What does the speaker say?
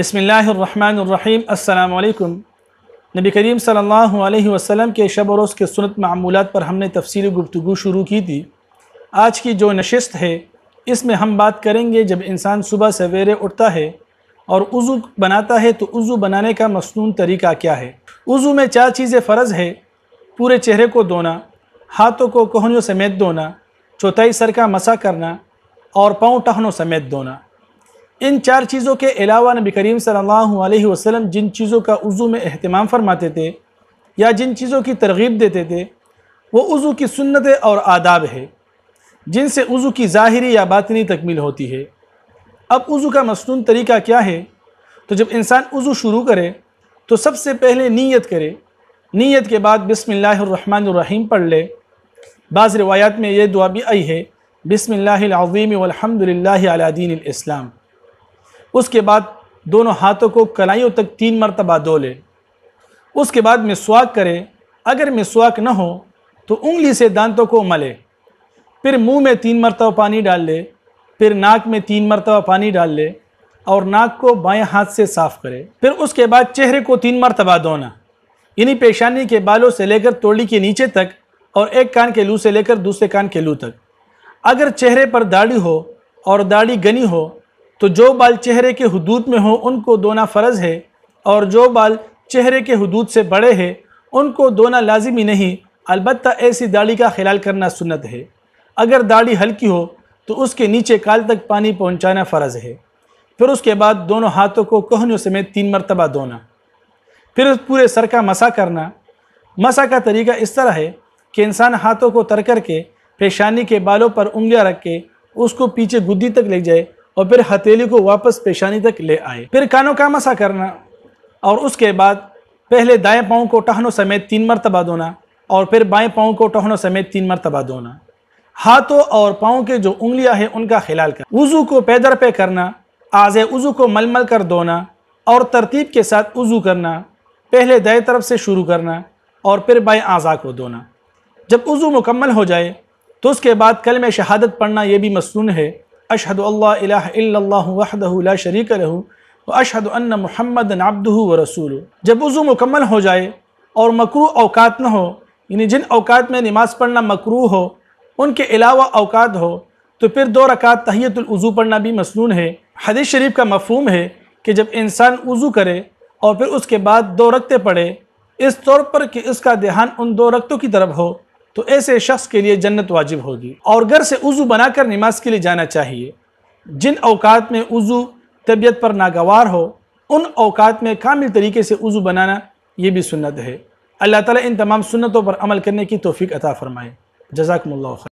बिस्मिल्लाहिर्रहमानिर्रहीम। अस्सलामु अलैकुम। नबी करीम सल्लल्लाहु अलैहि वसल्लम के शब रोज़ के सुन्नत मामूलात पर हमने तफसीली गुफ्तगू शुरू की थी। आज की जो नशिस्त है इसमें हम बात करेंगे जब इंसान सुबह सवेरे उठता है और उज़ू बनाता है तो उज़ू बनाने का मसनून तरीका क्या है। उज़ू में 4 चीज़ें फ़र्ज़ है: पूरे चेहरे को धोना, हाथों को कोहनियों समेत धोना, चौथाई सर का मसा करना और पाँव टखनों समेत धोना। इन 4 चीज़ों के अलावा नबी करीम सल्लल्लाहु अलैहि वसल्लम जिन चीज़ों का उज़ू में अहतमाम फरमाते थे या जिन चीज़ों की तरगीब देते थे वो उज़ू की सुन्नतें और आदाब है जिनसे उज़ू की ज़ाहिरी या बातिनी तकमील होती है। अब उज़ू का मसनून तरीका क्या है? तो जब इंसान उज़ू शुरू करे तो सबसे पहले नीयत करे। नीयत के बाद बिस्मिल्लाहिर्रहमानिर्रहीम पढ़ ले। बाज़ रिवायात में ये दुआ भी आई है, बिस्मिल्लाहिल अज़ीम वल्हम्दुलिल्लाहि अला दीनिल इस्लाम। उसके बाद दोनों हाथों को कलाइयों तक 3 मरतबा धो ले। उसके बाद मिसवाक करे। अगर मिसवाक न हो तो उंगली से दांतों को मले, फिर मुंह में 3 मरतबा पानी डाल ले, फिर नाक में 3 मरतबा पानी डाल ले और नाक को बाएं हाथ से साफ़ करे। फिर उसके बाद चेहरे को 3 मरतबा धोना, यानी पेशानी के बालों से लेकर तोड़ी के नीचे तक और एक कान के लू से लेकर दूसरे कान के लू तक। अगर चेहरे पर दाढ़ी हो और दाढ़ी घनी हो तो जो बाल चेहरे के हुदूद में हो उनको धोना फ़र्ज़ है और जो बाल चेहरे के हुदूद से बड़े हैं उनको धोना लाजिमी नहीं, अलबत्ता ऐसी दाढ़ी का ख्याल करना सुन्नत है। अगर दाढ़ी हल्की हो तो उसके नीचे काल तक पानी पहुंचाना फ़र्ज़ है। फिर उसके बाद दोनों हाथों को कोहनियों समेत 3 मरतबा धोना। फिर पूरे सर का मसा करना। मसा का तरीका इस तरह है कि इंसान हाथों को तर करके पेशानी के बालों पर उंगलियां रख के उसको पीछे गुद्दी तक ले जाए और फिर हथेली को वापस पेशानी तक ले आए। फिर कानों का मसा करना और उसके बाद पहले दाएं पाँव को टखनों समेत 3 मरतबा धोना और फिर बाएं पाँव को टखनों समेत 3 मरतबा धोना। हाथों और पाँव के जो उंगलियां हैं उनका ख्याल करना। वुज़ू को पैदर पे करना, आज़े वुज़ू को मलमल कर धोना और तरतीब के साथ वुज़ू करना। पहले दाएं तरफ से शुरू करना और फिर बाएं आज़ा को धोना। जब वुज़ू मुकम्मल हो जाए तो उसके बाद कलमे शहादत पढ़ना, ये भी मसनून है। अशहदु अल्ला इलाहा इल्लल्लाहु वहदहु ला शरीका लहु व अशहदु अन्ना मुहम्मदन अब्दुहु व रसूलुहु। जब वुज़ू मुकम्मल हो जाए और मकरूह औकात न हो, यानी जिन औकात में नमाज़ पढ़ना मकरूह हो उनके अलावा औकात हो, तो फिर 2 रकात तहियतुल वुज़ू पढ़ना भी मसनून है। हदीस शरीफ का मफ़हूम है कि जब इंसान वुज़ू करे और फिर उसके बाद 2 रकतें पढ़े इस तौर पर कि इसका ध्यान उन 2 रकतों की तरफ हो, तो ऐसे शख्स के लिए जन्नत वाजिब होगी। और घर से वुज़ू बनाकर नमाज के लिए जाना चाहिए। जिन औकात में वुज़ू तबीयत पर नागवार हो उन औकात में कामिल तरीके से वुज़ू बनाना ये भी सुन्नत है। अल्लाह ताला इन तमाम सुन्नतों पर अमल करने की तौफीक अता फ़रमाए। जज़ाकुमुल्लाह खैर।